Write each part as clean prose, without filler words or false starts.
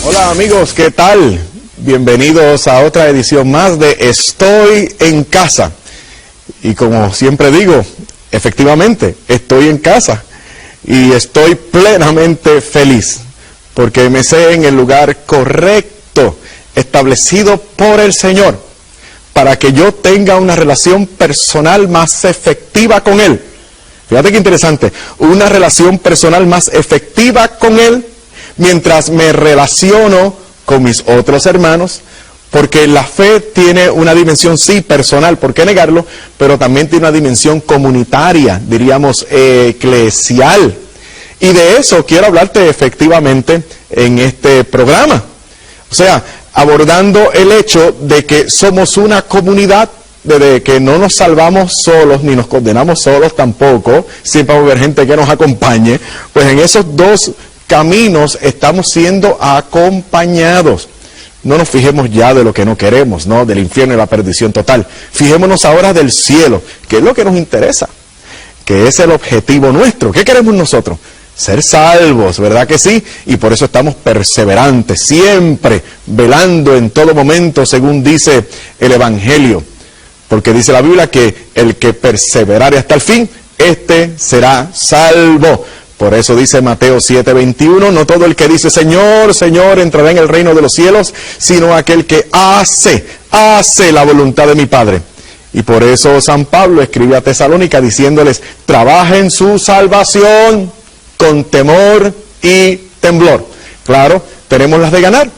Hola amigos, ¿qué tal? Bienvenidos a otra edición más de Estoy en Casa. Y como siempre digo, efectivamente, estoy en casa y estoy plenamente feliz porque me sé en el lugar correcto, establecido por el Señor, para que yo tenga una relación personal más efectiva con Él. Fíjate qué interesante, una relación personal más efectiva con Él, mientras me relaciono con mis otros hermanos, porque la fe tiene una dimensión, sí, personal, ¿por qué negarlo? Pero también tiene una dimensión comunitaria, diríamos, eclesial. Y de eso quiero hablarte efectivamente en este programa. O sea, abordando el hecho de que somos una comunidad, de que no nos salvamos solos, ni nos condenamos solos tampoco, siempre va a haber gente que nos acompañe, pues en esos dos caminos estamos siendo acompañados. No nos fijemos ya de lo que no queremos, ¿no? Del infierno y la perdición total. Fijémonos ahora del cielo, que es lo que nos interesa, que es el objetivo nuestro. ¿Qué queremos nosotros? Ser salvos, ¿verdad que sí? Y por eso estamos perseverantes, siempre velando en todo momento, según dice el Evangelio. Porque dice la Biblia que el que perseverare hasta el fin, este será salvo. Por eso dice Mateo 7:21, no todo el que dice Señor, Señor entrará en el reino de los cielos, sino aquel que hace la voluntad de mi Padre. Y por eso San Pablo escribe a Tesalónica diciéndoles, trabajen su salvación con temor y temblor. Claro, tenemos las de ganar,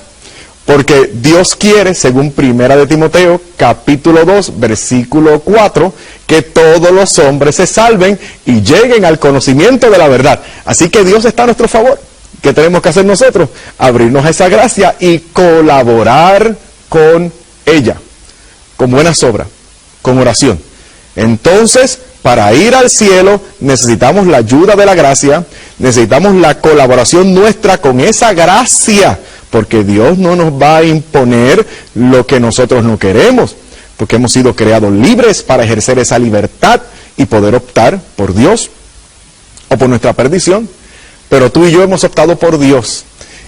porque Dios quiere, según Primera de Timoteo, capítulo 2, versículo 4, que todos los hombres se salven y lleguen al conocimiento de la verdad. Así que Dios está a nuestro favor. ¿Qué tenemos que hacer nosotros? Abrirnos a esa gracia y colaborar con ella, con buenas obras, con oración. Entonces, para ir al cielo necesitamos la ayuda de la gracia, necesitamos la colaboración nuestra con esa gracia, porque Dios no nos va a imponer lo que nosotros no queremos, porque hemos sido creados libres para ejercer esa libertad y poder optar por Dios o por nuestra perdición. Pero tú y yo hemos optado por Dios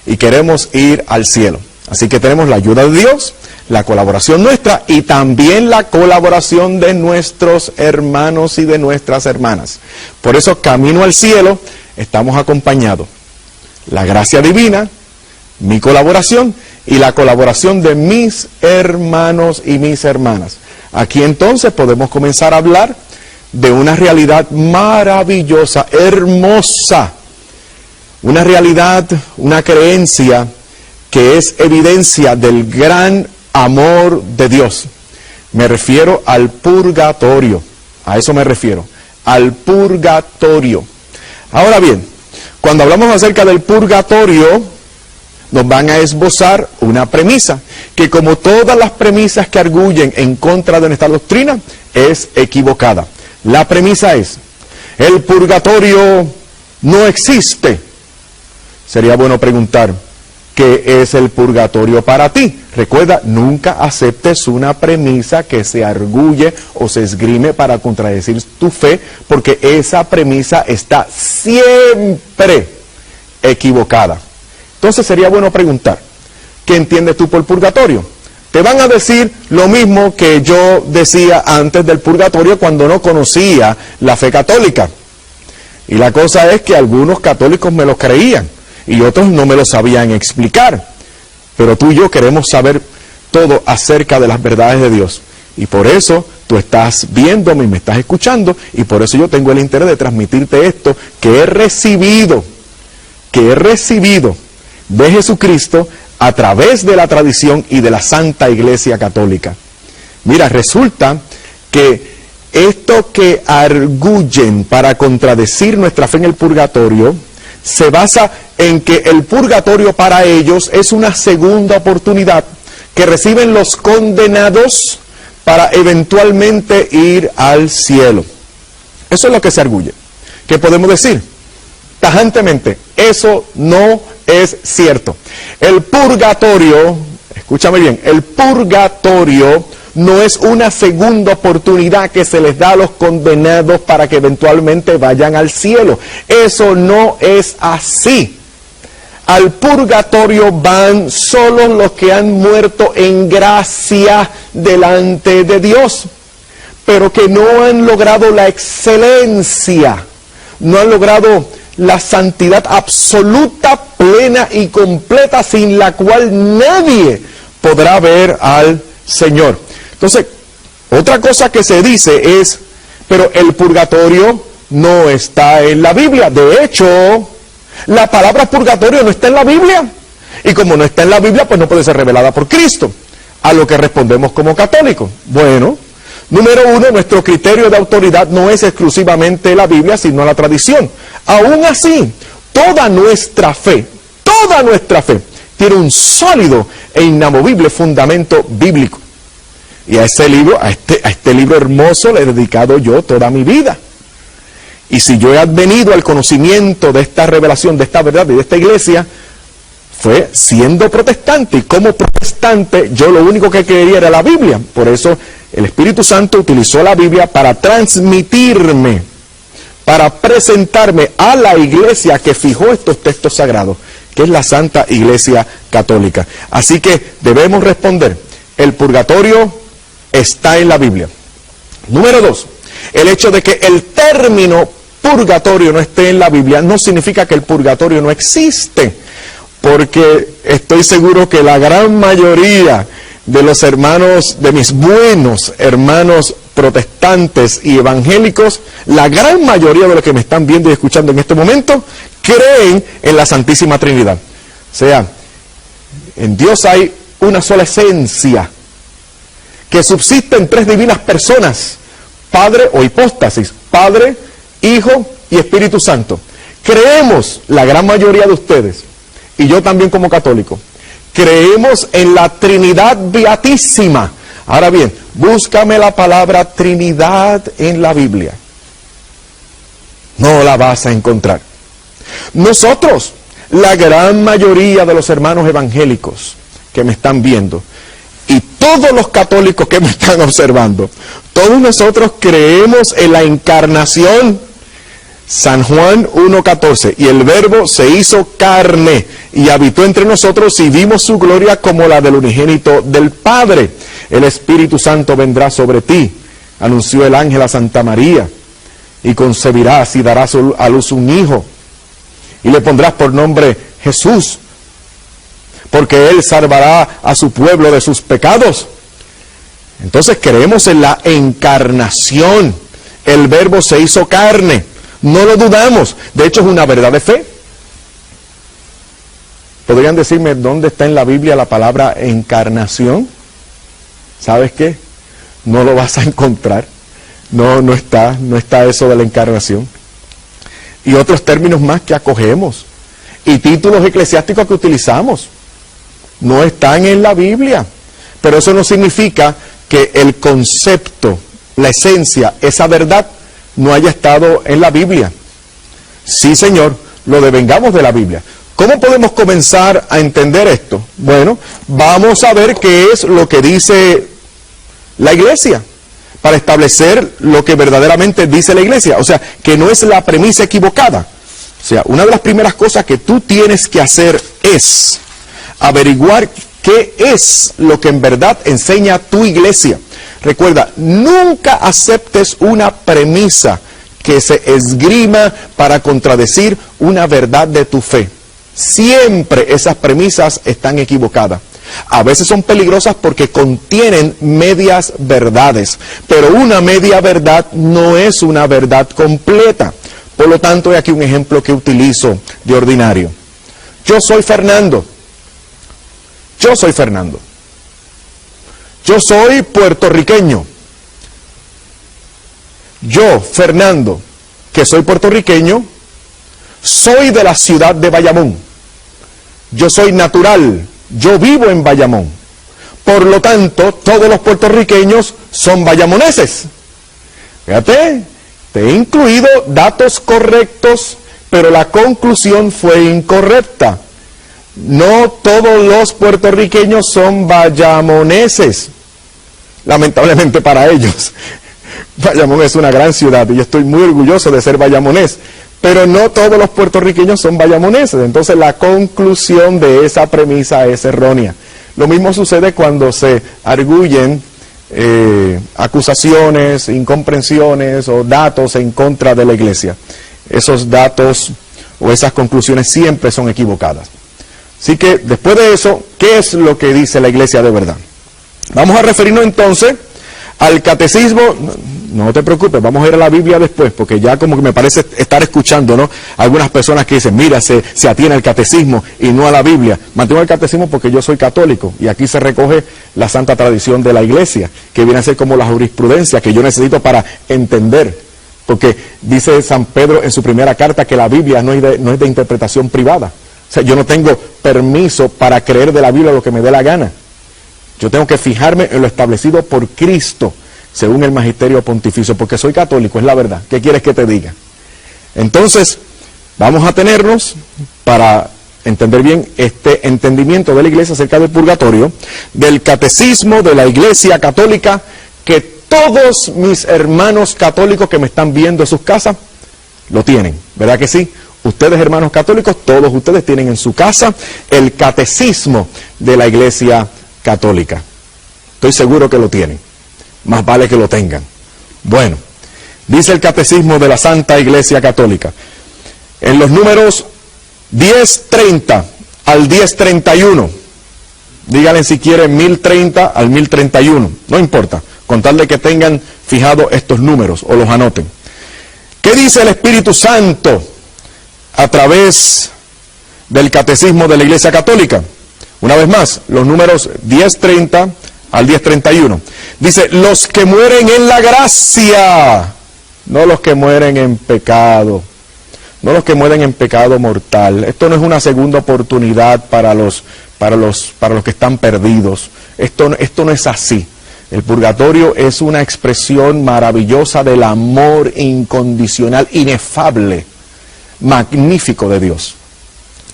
y queremos ir al cielo. Así que tenemos la ayuda de Dios, la colaboración nuestra y también la colaboración de nuestros hermanos y de nuestras hermanas. Por eso, camino al cielo, estamos acompañados. La gracia divina, mi colaboración y la colaboración de mis hermanos y mis hermanas. Aquí entonces podemos comenzar a hablar de una realidad maravillosa, hermosa. Una realidad, una creencia que es evidencia del gran amor de Dios. Me refiero al purgatorio. A eso me refiero, al purgatorio. Ahora bien, cuando hablamos acerca del purgatorio, nos van a esbozar una premisa, que como todas las premisas que arguyen en contra de nuestra doctrina, es equivocada. La premisa es, el purgatorio no existe. Sería bueno preguntar, ¿qué es el purgatorio para ti? Recuerda, nunca aceptes una premisa que se arguye o se esgrime para contradecir tu fe, porque esa premisa está siempre equivocada. Entonces sería bueno preguntar, ¿qué entiendes tú por purgatorio? Te van a decir lo mismo que yo decía antes del purgatorio cuando no conocía la fe católica. Y la cosa es que algunos católicos me lo creían y otros no me lo sabían explicar. Pero tú y yo queremos saber todo acerca de las verdades de Dios. Y por eso tú estás viéndome y me estás escuchando, y por eso yo tengo el interés de transmitirte esto que he recibido de Jesucristo a través de la tradición y de la Santa Iglesia Católica. Mira, resulta que esto que arguyen para contradecir nuestra fe en el purgatorio se basa en que el purgatorio para ellos es una segunda oportunidad que reciben los condenados para eventualmente ir al cielo. Eso es lo que se arguye. ¿Qué podemos decir? Tajantemente, eso no es cierto. El purgatorio, escúchame bien, el purgatorio no es una segunda oportunidad que se les da a los condenados para que eventualmente vayan al cielo. Eso no es así. Al purgatorio van solo los que han muerto en gracia delante de Dios, pero que no han logrado la excelencia, no han logrado la santidad absoluta, plena y completa, sin la cual nadie podrá ver al Señor. Entonces, otra cosa que se dice es, pero el purgatorio no está en la Biblia. De hecho, la palabra purgatorio no está en la Biblia. Y como no está en la Biblia, pues no puede ser revelada por Cristo. A lo que respondemos como católicos. Bueno, número uno, nuestro criterio de autoridad no es exclusivamente la Biblia, sino la tradición. Aún así, toda nuestra fe tiene un sólido e inamovible fundamento bíblico. Y a este libro, a este libro hermoso le he dedicado yo toda mi vida. Y si yo he advenido al conocimiento de esta revelación, de esta verdad y de esta iglesia, fue siendo protestante. Y como protestante, yo lo único que quería era la Biblia. Por eso el Espíritu Santo utilizó la Biblia para transmitirme, para presentarme a la iglesia que fijó estos textos sagrados, que es la Santa Iglesia Católica. Así que debemos responder, el purgatorio está en la Biblia. Número dos, el hecho de que el término purgatorio no esté en la Biblia no significa que el purgatorio no existe, porque estoy seguro que la gran mayoría de los hermanos, de mis buenos hermanos protestantes y evangélicos, la gran mayoría de los que me están viendo y escuchando en este momento, creen en la Santísima Trinidad. O sea, en Dios hay una sola esencia, que subsiste en tres divinas personas, Padre o hipóstasis, Padre, Hijo y Espíritu Santo. Creemos, la gran mayoría de ustedes, y yo también como católico, creemos en la Trinidad Beatísima. Ahora bien, búscame la palabra Trinidad en la Biblia. No la vas a encontrar. Nosotros, la gran mayoría de los hermanos evangélicos que me están viendo, y todos los católicos que me están observando, todos nosotros creemos en la encarnación. San Juan 1:14, y el Verbo se hizo carne y habitó entre nosotros y vimos su gloria como la del unigénito del Padre. El Espíritu Santo vendrá sobre ti, anunció el ángel a Santa María, y concebirás y darás a luz un hijo, y le pondrás por nombre Jesús, porque él salvará a su pueblo de sus pecados. Entonces creemos en la encarnación. El Verbo se hizo carne. No lo dudamos. De hecho, es una verdad de fe. ¿Podrían decirme dónde está en la Biblia la palabra encarnación? ¿Sabes qué? No lo vas a encontrar. No está eso de la encarnación. Y otros términos más que acogemos. Y títulos eclesiásticos que utilizamos. No están en la Biblia. Pero eso no significa que el concepto, la esencia, esa verdad, no haya estado en la Biblia. Sí, Señor, lo devengamos de la Biblia. ¿Cómo podemos comenzar a entender esto? Bueno, vamos a ver qué es lo que dice la iglesia, para establecer lo que verdaderamente dice la iglesia. O sea, que no es la premisa equivocada. O sea, una de las primeras cosas que tú tienes que hacer es averiguar qué es lo que en verdad enseña tu iglesia. Recuerda, nunca aceptes una premisa que se esgrima para contradecir una verdad de tu fe. Siempre esas premisas están equivocadas. A veces son peligrosas porque contienen medias verdades, pero una media verdad no es una verdad completa. Por lo tanto, hay aquí un ejemplo que utilizo de ordinario. Yo soy Fernando. Yo soy puertorriqueño. Yo, Fernando, que soy puertorriqueño, soy de la ciudad de Bayamón. Yo soy natural, yo vivo en Bayamón. Por lo tanto, todos los puertorriqueños son bayamoneses. Fíjate, te he incluido datos correctos, pero la conclusión fue incorrecta. No todos los puertorriqueños son bayamoneses, lamentablemente para ellos. Bayamón es una gran ciudad y yo estoy muy orgulloso de ser bayamonés, pero no todos los puertorriqueños son bayamoneses. Entonces la conclusión de esa premisa es errónea. Lo mismo sucede cuando se arguyen acusaciones, incomprensiones o datos en contra de la iglesia. Esos datos o esas conclusiones siempre son equivocadas. Así que después de eso, ¿qué es lo que dice la iglesia de verdad? Vamos a referirnos entonces al catecismo. No te preocupes, vamos a ir a la Biblia después, porque ya como que me parece estar escuchando, ¿no? Algunas personas que dicen, mira, se atiene al catecismo y no a la Biblia. Mantengo el catecismo porque yo soy católico, y aquí se recoge la santa tradición de la iglesia, que viene a ser como la jurisprudencia que yo necesito para entender. Porque dice San Pedro en su primera carta que la Biblia no es de interpretación privada. O sea, yo no tengo permiso para creer de la Biblia lo que me dé la gana. Yo tengo que fijarme en lo establecido por Cristo, según el magisterio pontificio, porque soy católico, es la verdad. ¿Qué quieres que te diga? Entonces, vamos a tenernos, para entender bien este entendimiento de la iglesia acerca del purgatorio, del catecismo de la iglesia católica, que todos mis hermanos católicos que me están viendo en sus casas, lo tienen, ¿verdad que sí? Ustedes, hermanos católicos, todos ustedes tienen en su casa el catecismo de la iglesia católica. Estoy seguro que lo tienen. Más vale que lo tengan. Bueno, dice el catecismo de la Santa Iglesia Católica, en los números 1030 al 1031, díganle si quieren 1030 al 1031, no importa, con tal de que tengan fijados estos números o los anoten. ¿Qué dice el Espíritu Santo a través del catecismo de la Iglesia Católica? Una vez más, los números 1030 al 1031. Dice, los que mueren en la gracia, no los que mueren en pecado, no los que mueren en pecado mortal. Esto no es una segunda oportunidad para los que están perdidos. Esto no es así. El purgatorio es una expresión maravillosa del amor incondicional, inefable, magnífico de Dios.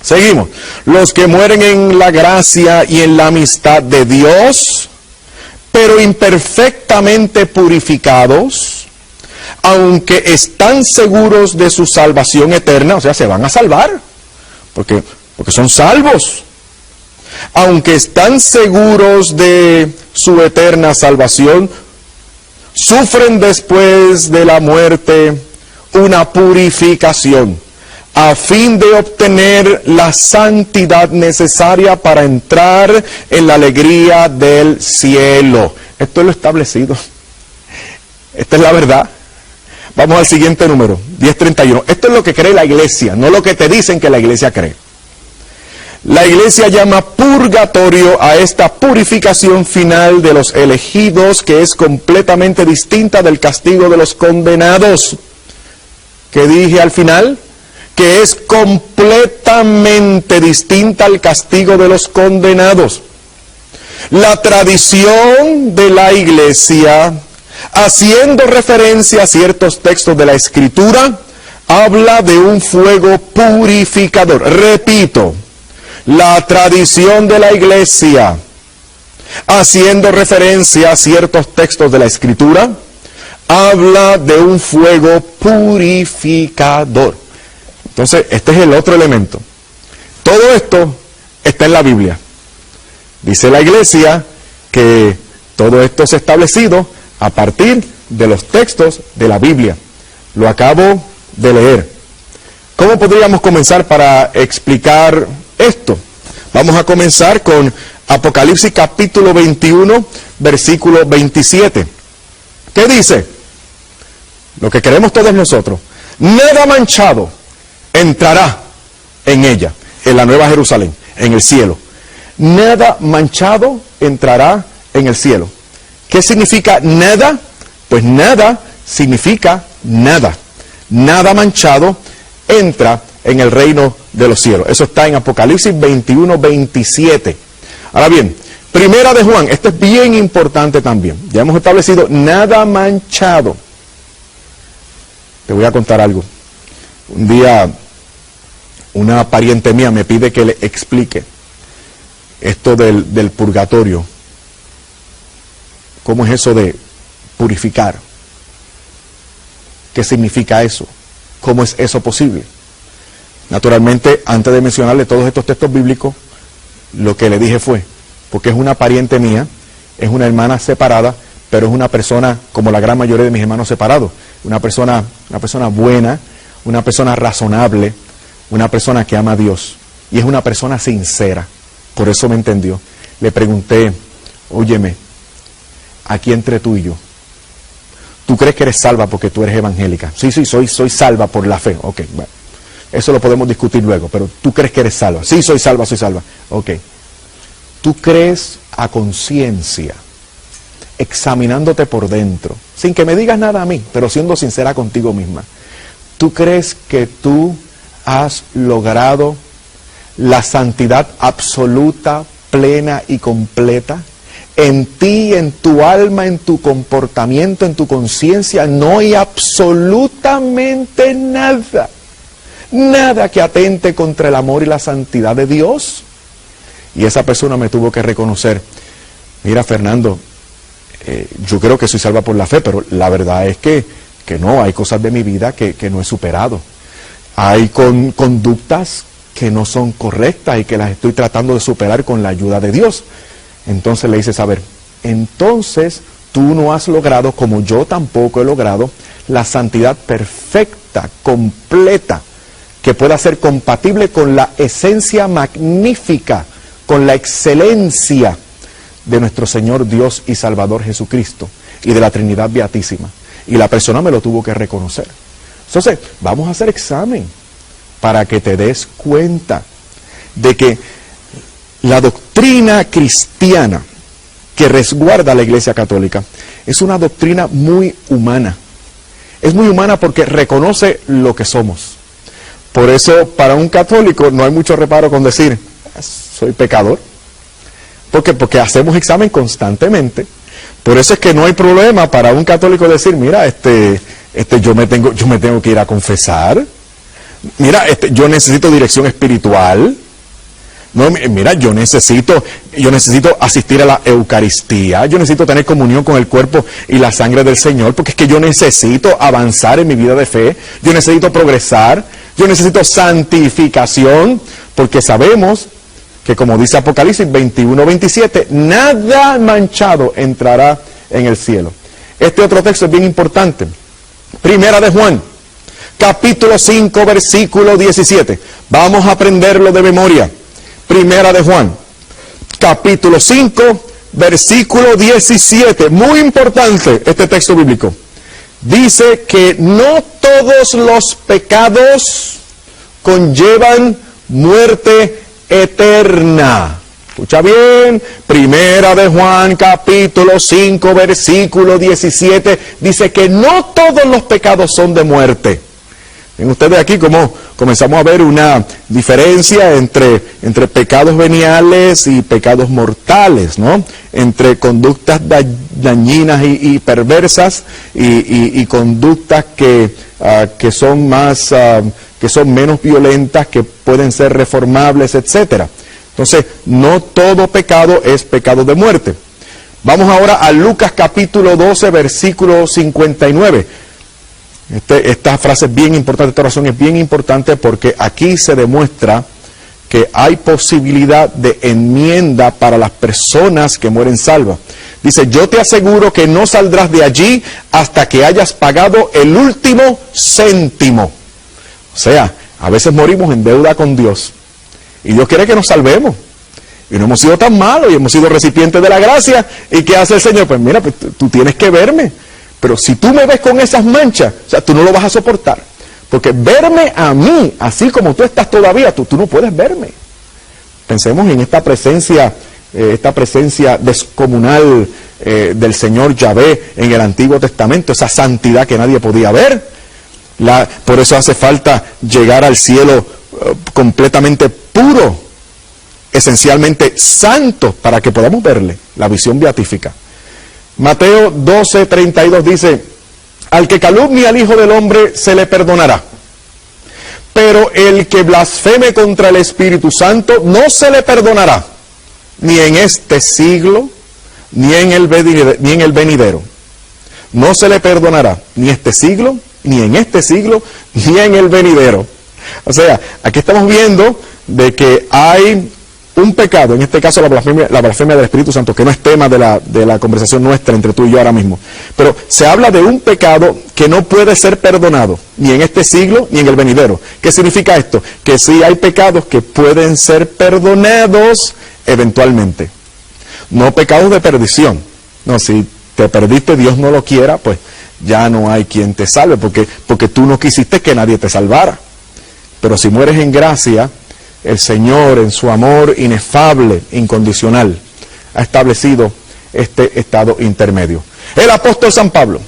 Seguimos. Los que mueren en la gracia y en la amistad de Dios, pero imperfectamente purificados, aunque están seguros de su salvación eterna, o sea, se van a salvar, porque son salvos. Aunque están seguros de su eterna salvación, sufren después de la muerte una purificación, a fin de obtener la santidad necesaria para entrar en la alegría del cielo. Esto es lo establecido. Esta es la verdad. Vamos al siguiente número, 1031. Esto es lo que cree la iglesia, no lo que te dicen que la iglesia cree. La iglesia llama purgatorio a esta purificación final de los elegidos, que es completamente distinta del castigo de los condenados. ¿Qué dije al final? Que es completamente distinta al castigo de los condenados. La tradición de la iglesia, haciendo referencia a ciertos textos de la Escritura, habla de un fuego purificador. Repito, la tradición de la iglesia, haciendo referencia a ciertos textos de la Escritura, habla de un fuego purificador. Entonces, este es el otro elemento. Todo esto está en la Biblia. Dice la iglesia que todo esto es establecido a partir de los textos de la Biblia. Lo acabo de leer. ¿Cómo podríamos comenzar para explicar esto? Vamos a comenzar con Apocalipsis capítulo 21, versículo 27. ¿Qué dice? Lo que queremos todos nosotros. Nada manchado entrará en ella, en la Nueva Jerusalén, en el cielo. Nada manchado entrará en el cielo. ¿Qué significa nada? Pues nada significa nada. Nada manchado entra en el reino de los cielos. Eso está en Apocalipsis 21, 27. Ahora bien, Primera de Juan, esto es bien importante también. Ya hemos establecido nada manchado. Te voy a contar algo. Un día una pariente mía me pide que le explique esto del purgatorio. ¿Cómo es eso de purificar? ¿Qué significa eso? ¿Cómo es eso posible? Naturalmente, antes de mencionarle todos estos textos bíblicos, lo que le dije fue, porque es una pariente mía, es una hermana separada, pero es una persona como la gran mayoría de mis hermanos separados, una persona buena, una persona razonable, una persona que ama a Dios, y es una persona sincera, por eso me entendió. Le pregunté, óyeme, aquí entre tú y yo, ¿tú crees que eres salva porque tú eres evangélica? Sí, soy salva por la fe. Ok, bueno, eso lo podemos discutir luego, pero ¿tú crees que eres salva? Sí, soy salva. Ok. ¿Tú crees a conciencia, examinándote por dentro, sin que me digas nada a mí, pero siendo sincera contigo misma? ¿Tú crees que tú has logrado la santidad absoluta, plena y completa? En ti, en tu alma, en tu comportamiento, en tu conciencia, no hay absolutamente nada. Nada que atente contra el amor y la santidad de Dios. Y esa persona me tuvo que reconocer, mira Fernando, yo creo que soy salva por la fe, pero la verdad es que no, hay cosas de mi vida que no he superado. Hay conductas que no son correctas y que las estoy tratando de superar con la ayuda de Dios. Entonces le hice saber, entonces tú no has logrado, como yo tampoco he logrado, la santidad perfecta, completa, que pueda ser compatible con la esencia magnífica, con la excelencia de nuestro Señor Dios y Salvador Jesucristo y de la Trinidad Beatísima. Y la persona me lo tuvo que reconocer. Entonces, vamos a hacer examen para que te des cuenta de que la doctrina cristiana que resguarda la Iglesia Católica es una doctrina muy humana. Es muy humana porque reconoce lo que somos. Por eso, para un católico no hay mucho reparo con decir, soy pecador. ¿Por qué? Porque hacemos examen constantemente. Por eso es que no hay problema para un católico decir, mira, yo me tengo que ir a confesar. Mira, yo necesito dirección espiritual. No, mira, yo necesito asistir a la Eucaristía, yo necesito tener comunión con el cuerpo y la sangre del Señor, porque es que yo necesito avanzar en mi vida de fe, yo necesito progresar, yo necesito santificación, porque sabemos que, como dice Apocalipsis 21:27, nada manchado entrará en el cielo. Este otro texto es bien importante. Primera de Juan, capítulo 5, versículo 17. Vamos a aprenderlo de memoria. Primera de Juan, capítulo 5, versículo 17. Muy importante este texto bíblico. Dice que no todos los pecados conllevan muerte eterna. Escucha bien, Primera de Juan, capítulo 5, versículo 17. Dice que no todos los pecados son de muerte. Ven ustedes aquí cómo comenzamos a ver una diferencia entre pecados veniales y pecados mortales, ¿no? Entre conductas dañinas y perversas y conductas que son menos violentas, que pueden ser reformables, etcétera. Entonces, no todo pecado es pecado de muerte. Vamos ahora a Lucas capítulo 12, versículo 59. Esta frase es bien importante, esta oración es bien importante porque aquí se demuestra que hay posibilidad de enmienda para las personas que mueren salvas. Dice, yo te aseguro que no saldrás de allí hasta que hayas pagado el último céntimo. O sea, a veces morimos en deuda con Dios y Dios quiere que nos salvemos. Y no hemos sido tan malos y hemos sido recipientes de la gracia. ¿Y qué hace el Señor? Pues mira, pues tú tienes que verme. Pero si tú me ves con esas manchas, o sea, tú no lo vas a soportar. Porque verme a mí, así como tú estás todavía, tú no puedes verme. Pensemos en esta presencia descomunal del Señor Yahvé en el Antiguo Testamento, esa santidad que nadie podía ver. Por eso hace falta llegar al cielo completamente puro, esencialmente santo, para que podamos verle, la visión beatífica. Mateo 12:32 dice, al que calumnia al Hijo del Hombre se le perdonará, pero el que blasfeme contra el Espíritu Santo no se le perdonará, ni en este siglo, ni en el venidero. No se le perdonará, ni este siglo, ni en este siglo, ni en el venidero. O sea, aquí estamos viendo de que hay un pecado, en este caso la blasfemia del Espíritu Santo, que no es tema de la conversación nuestra entre tú y yo ahora mismo, pero se habla de un pecado que no puede ser perdonado, ni en este siglo, ni en el venidero. ¿Qué significa esto? Que sí hay pecados que pueden ser perdonados eventualmente, no pecados de perdición. No, si te perdiste, Dios no lo quiera, pues ya no hay quien te salve, porque tú no quisiste que nadie te salvara. Pero si mueres en gracia, el Señor, en su amor inefable, incondicional, ha establecido este estado intermedio. El apóstol San Pablo,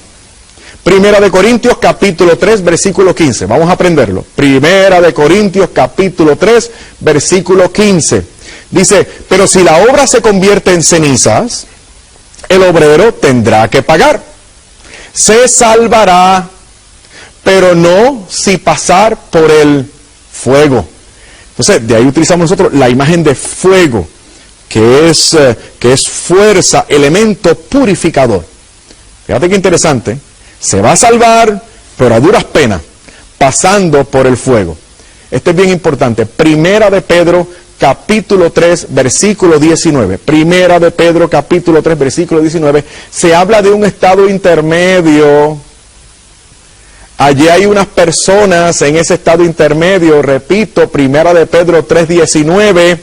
Primera de Corintios capítulo 3, versículo 15. Vamos a aprenderlo. Primera de Corintios capítulo 3, versículo 15. Dice, pero si la obra se convierte en cenizas, el obrero tendrá que pagar. Se salvará, pero no si pasar por el fuego. Entonces, de ahí utilizamos nosotros la imagen de fuego, que es fuerza, elemento purificador. Fíjate qué interesante. Se va a salvar, pero a duras penas, pasando por el fuego. Esto es bien importante. Primera de Pedro, capítulo 3, versículo 19. Primera de Pedro, capítulo 3, versículo 19. Se habla de un estado intermedio. Allí hay unas personas en ese estado intermedio, repito, Primera de Pedro 3:19,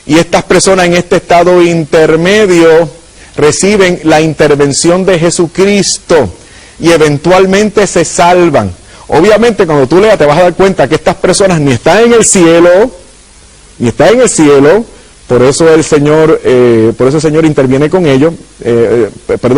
y estas personas en este estado intermedio reciben la intervención de Jesucristo y eventualmente se salvan. Obviamente cuando tú leas te vas a dar cuenta que estas personas ni están en el cielo, por eso el Señor interviene con ellos,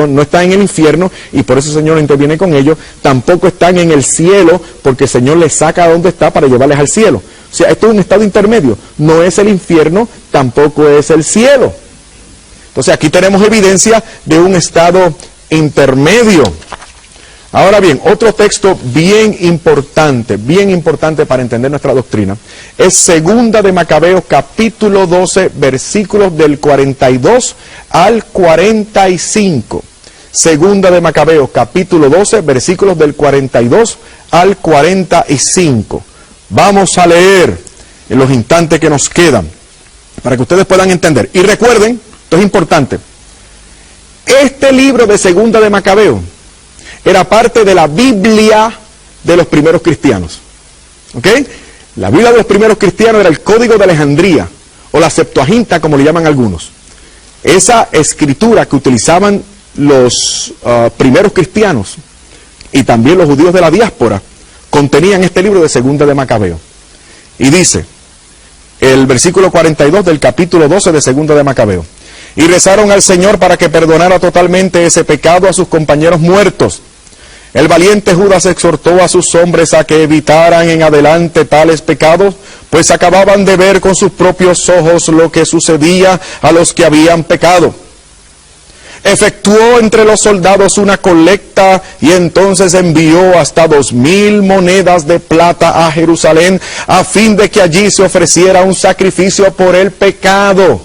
no están en el infierno y por eso el Señor interviene con ellos, tampoco están en el cielo porque el Señor les saca a donde está para llevarles al cielo. O sea, esto es un estado intermedio, no es el infierno, tampoco es el cielo. Entonces aquí tenemos evidencia de un estado intermedio. Ahora bien, otro texto bien importante para entender nuestra doctrina, es Segunda de Macabeos, capítulo 12, versículos del 42 al 45. Segunda de Macabeos, capítulo 12, versículos del 42 al 45. Vamos a leer en los instantes que nos quedan, para que ustedes puedan entender. Y recuerden, esto es importante, este libro de Segunda de Macabeos era parte de la Biblia de los primeros cristianos. ¿Ok? La Biblia de los primeros cristianos era el Código de Alejandría, o la Septuaginta, como le llaman algunos. Esa escritura que utilizaban los primeros cristianos, y también los judíos de la diáspora, contenían este libro de Segunda de Macabeo. Y dice, el versículo 42 del capítulo 12 de Segunda de Macabeo, y rezaron al Señor para que perdonara totalmente ese pecado a sus compañeros muertos. El valiente Judas exhortó a sus hombres a que evitaran en adelante tales pecados, pues acababan de ver con sus propios ojos lo que sucedía a los que habían pecado. Efectuó entre los soldados una colecta y entonces envió hasta 2000 monedas de plata a Jerusalén, a fin de que allí se ofreciera un sacrificio por el pecado.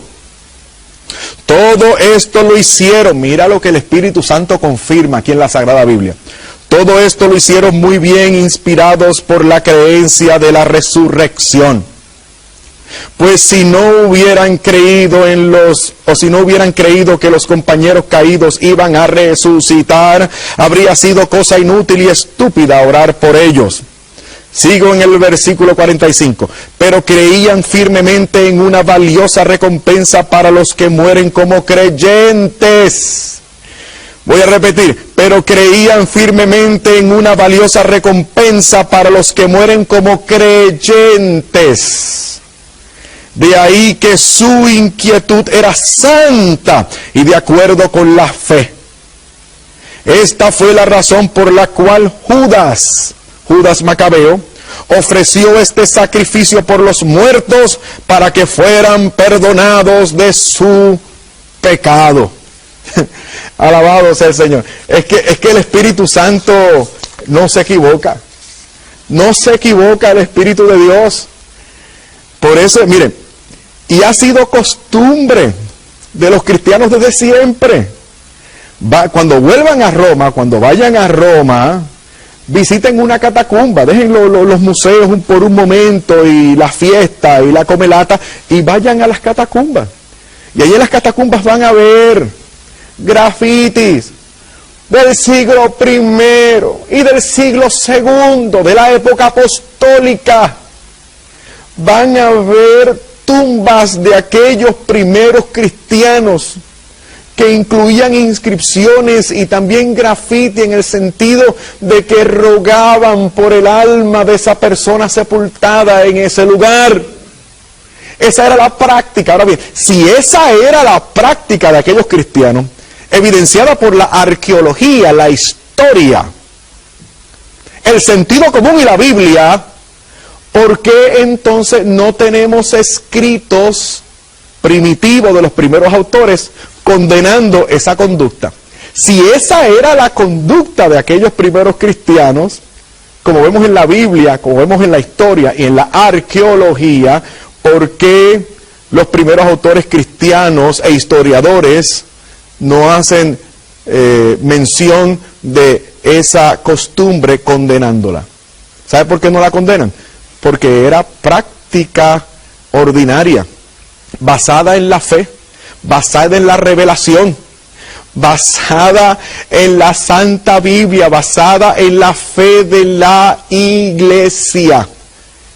Todo esto lo hicieron, mira lo que el Espíritu Santo confirma aquí en la Sagrada Biblia. Todo esto lo hicieron muy bien, inspirados por la creencia de la resurrección. Pues si no hubieran creído que los compañeros caídos iban a resucitar, habría sido cosa inútil y estúpida orar por ellos. Sigo en el versículo 45. Pero creían firmemente en una valiosa recompensa para los que mueren como creyentes. Voy a repetir, pero creían firmemente en una valiosa recompensa para los que mueren como creyentes. De ahí que su inquietud era santa y de acuerdo con la fe. Esta fue la razón por la cual Judas Macabeo, ofreció este sacrificio por los muertos para que fueran perdonados de su pecado. Alabado sea el Señor. Es que el Espíritu Santo no se equivoca. No se equivoca el Espíritu de Dios. Por eso, miren, y ha sido costumbre de los cristianos desde siempre. Cuando vuelvan a Roma, cuando vayan a Roma, Visiten una catacumba, dejen los museos por un momento y la fiesta y la comelata y vayan a las catacumbas. Y allí en las catacumbas van a ver grafitis del siglo I y del siglo II, de la época apostólica. Van a ver tumbas de aquellos primeros cristianos que incluían inscripciones y también grafiti en el sentido de que rogaban por el alma de esa persona sepultada en ese lugar. Esa era la práctica. Ahora bien, si esa era la práctica de aquellos cristianos, evidenciada por la arqueología, la historia, el sentido común y la Biblia, ¿por qué entonces no tenemos escritos primitivos de los primeros autores condenando esa conducta? Si esa era la conducta de aquellos primeros cristianos, como vemos en la Biblia, como vemos en la historia y en la arqueología, ¿por qué los primeros autores cristianos e historiadores no hacen mención de esa costumbre condenándola? ¿Sabe por qué no la condenan? Porque era práctica ordinaria, basada en la fe, basada en la revelación, basada en la Santa Biblia, basada en la fe de la Iglesia.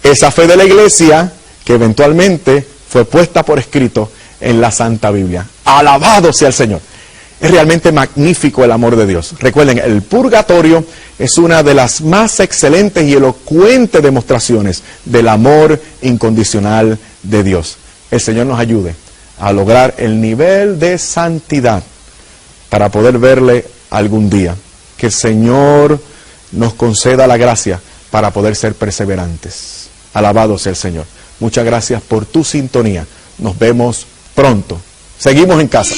Esa fe de la Iglesia que eventualmente fue puesta por escrito en la Santa Biblia. Alabado sea el Señor. Es realmente magnífico el amor de Dios. Recuerden, el purgatorio es una de las más excelentes y elocuentes demostraciones del amor incondicional de Dios. El Señor nos ayude a lograr el nivel de santidad para poder verle algún día. Que el Señor nos conceda la gracia para poder ser perseverantes. Alabado sea el Señor. Muchas gracias por tu sintonía. Nos vemos pronto. Seguimos en casa.